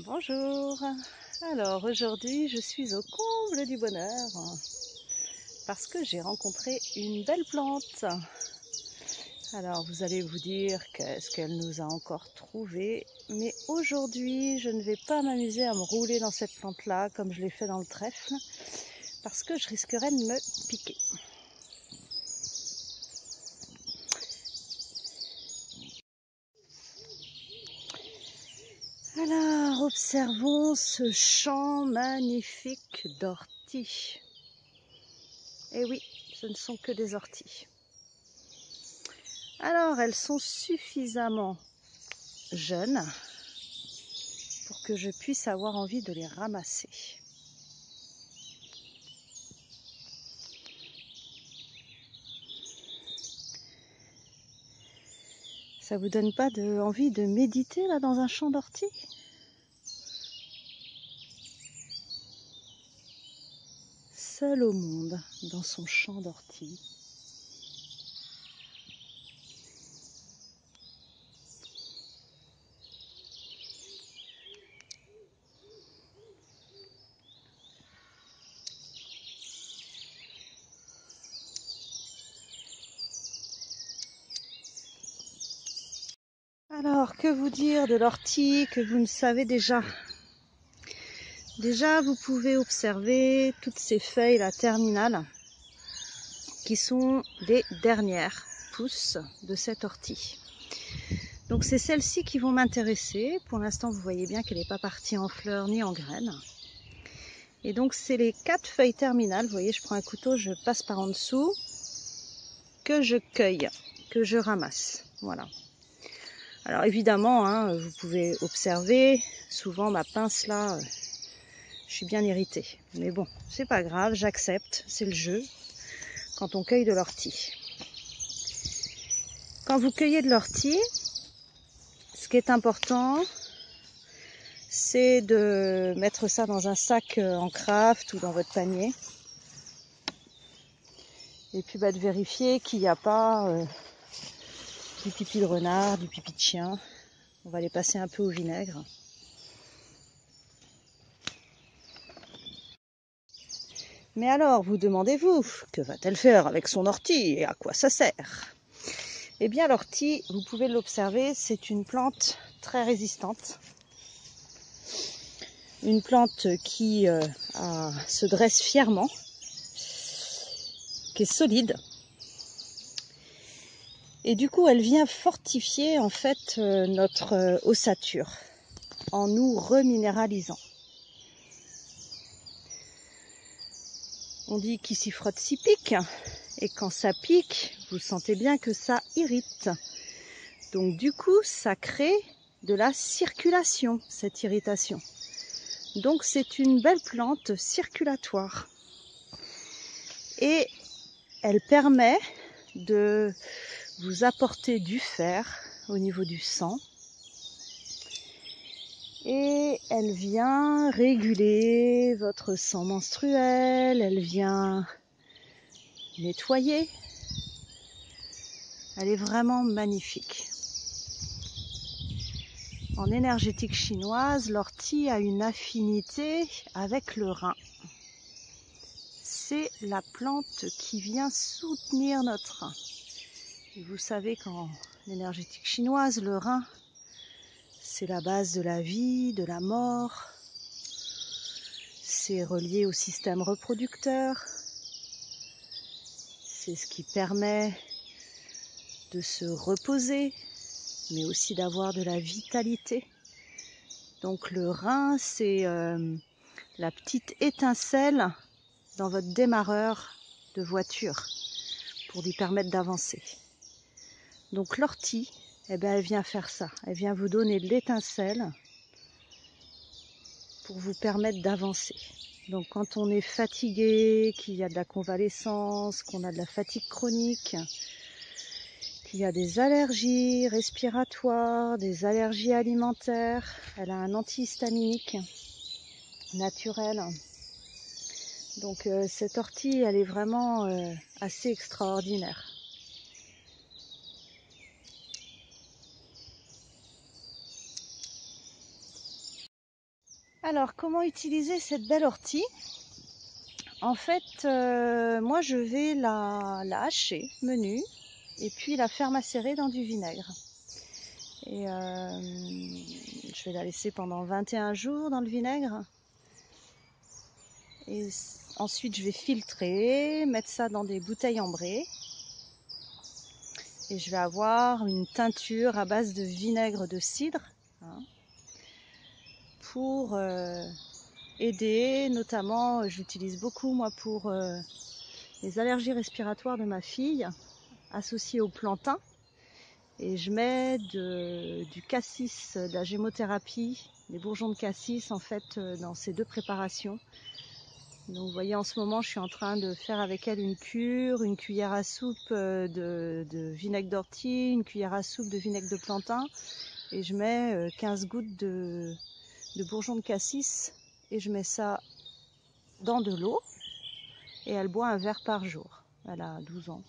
Bonjour. Alors aujourd'hui je suis au comble du bonheur parce que j'ai rencontré une belle plante. Alors vous allez vous dire qu'est-ce qu'elle nous a encore trouvé, mais aujourd'hui je ne vais pas m'amuser à me rouler dans cette plante là comme je l'ai fait dans le trèfle parce que je risquerais de me piquer. Alors observons ce champ magnifique d'orties. Et oui, ce ne sont que des orties. Alors, elles sont suffisamment jeunes pour que je puisse avoir envie de les ramasser. Ça vous donne pas envie de méditer là dans un champ d'orties? Seul au monde, dans son champ d'orties. Alors, que vous dire de l'ortie que vous ne savez déjà? Déjà, vous pouvez observer toutes ces feuilles là terminales qui sont les dernières pousses de cette ortie. Donc c'est celles-ci qui vont m'intéresser. Pour l'instant, vous voyez bien qu'elle n'est pas partie en fleurs ni en graines. Et donc c'est les 4 feuilles terminales. Vous voyez, je prends un couteau, je passe par en dessous, que je cueille, que je ramasse. Voilà. Alors évidemment, hein, vous pouvez observer, souvent ma pince là, je suis bien irritée. Mais bon, c'est pas grave, j'accepte, c'est le jeu quand on cueille de l'ortie. Quand vous cueillez de l'ortie, ce qui est important, c'est de mettre ça dans un sac en craft ou dans votre panier. Et puis de vérifier qu'il n'y a pas du pipi de renard, du pipi de chien. On va les passer un peu au vinaigre. Mais alors, vous demandez-vous, que va-t-elle faire avec son ortie et à quoi ça sert? Eh bien, l'ortie, vous pouvez l'observer, c'est une plante très résistante. Une plante qui se dresse fièrement, qui est solide. Et du coup, elle vient fortifier en fait notre ossature en nous reminéralisant. On dit qui s'y frotte s'y pique. Et quand ça pique, vous sentez bien que ça irrite. Donc du coup, ça crée de la circulation, cette irritation. Donc c'est une belle plante circulatoire. Et elle permet de vous apporter du fer au niveau du sang. Et elle vient réguler votre sang menstruel, elle vient nettoyer. Elle est vraiment magnifique. En énergétique chinoise, l'ortie a une affinité avec le rein. C'est la plante qui vient soutenir notre rein. Et vous savez qu'en énergétique chinoise, le rein, c'est la base de la vie, de la mort. C'est relié au système reproducteur. C'est ce qui permet de se reposer, mais aussi d'avoir de la vitalité. Donc le rein, c'est la petite étincelle dans votre démarreur de voiture pour lui permettre d'avancer. Donc l'ortie, eh bien, elle vient faire ça. Elle vient vous donner de l'étincelle pour vous permettre d'avancer. Donc quand on est fatigué, qu'il y a de la convalescence, qu'on a de la fatigue chronique, qu'il y a des allergies respiratoires, des allergies alimentaires, elle a un antihistaminique naturel. Donc cette ortie, elle est vraiment assez extraordinaire. Alors, comment utiliser cette belle ortie? En fait, moi je vais la hacher menue et puis la faire macérer dans du vinaigre. Et je vais la laisser pendant 21 jours dans le vinaigre. Et ensuite je vais filtrer, mettre ça dans des bouteilles ambrées. Et je vais avoir une teinture à base de vinaigre de cidre, hein, pour aider, notamment j'utilise beaucoup moi pour les allergies respiratoires de ma fille associées au plantain. Et je mets du cassis, de la gémothérapie, des bourgeons de cassis en fait dans ces deux préparations. Donc vous voyez, en ce moment je suis en train de faire avec elle une cure, une cuillère à soupe de vinaigre d'ortie, une cuillère à soupe de vinaigre de plantain, et je mets 15 gouttes de bourgeons de cassis et je mets ça dans de l'eau et elle boit un verre par jour. Elle a 12 ans.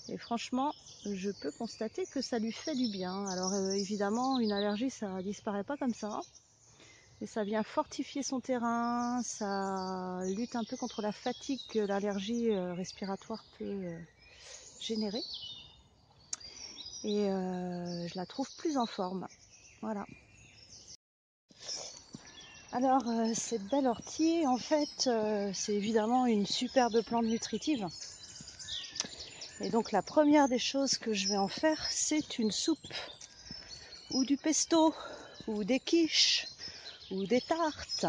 Et franchement, je peux constater que ça lui fait du bien. Alors évidemment, une allergie, ça disparaît pas comme ça. Et ça vient fortifier son terrain, ça lutte un peu contre la fatigue que l'allergie respiratoire peut générer. Et je la trouve plus en forme. Voilà. Alors cette belle ortie, en fait, c'est évidemment une superbe plante nutritive. Et donc la première des choses que je vais en faire, c'est une soupe, ou du pesto, ou des quiches, ou des tartes.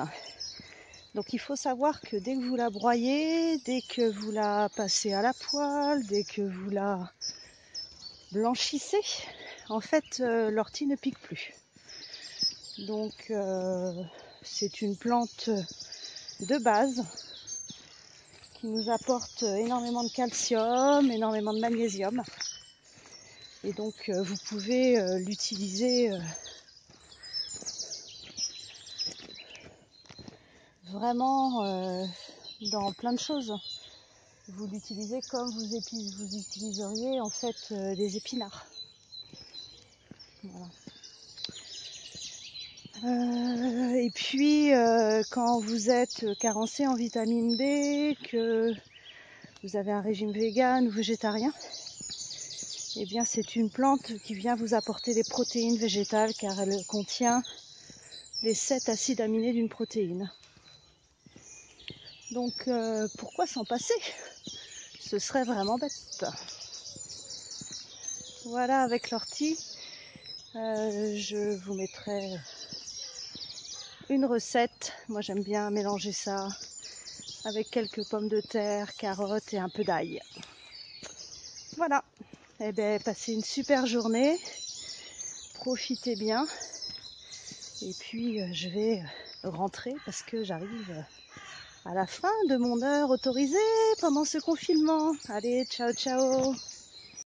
Donc il faut savoir que dès que vous la broyez, dès que vous la passez à la poêle, dès que vous la blanchissez, en fait l'ortie ne pique plus. Donc c'est une plante de base qui nous apporte énormément de calcium, énormément de magnésium. Et donc vous pouvez l'utiliser vraiment dans plein de choses. Vous l'utilisez comme vous utiliseriez en fait des épinards. Voilà. Et puis quand vous êtes carencé en vitamine B, que vous avez un régime vegan ou végétarien, eh bien c'est une plante qui vient vous apporter des protéines végétales car elle contient les 7 acides aminés d'une protéine. Donc pourquoi s'en passer? Ce serait vraiment bête. Voilà, avec l'ortie, je vous mettrai une recette. Moi j'aime bien mélanger ça avec quelques pommes de terre, carottes et un peu d'ail. Voilà. Eh bien, passez une super journée. Profitez bien. Et puis je vais rentrer parce que j'arrive à la fin de mon heure autorisée pendant ce confinement. Allez, ciao ciao.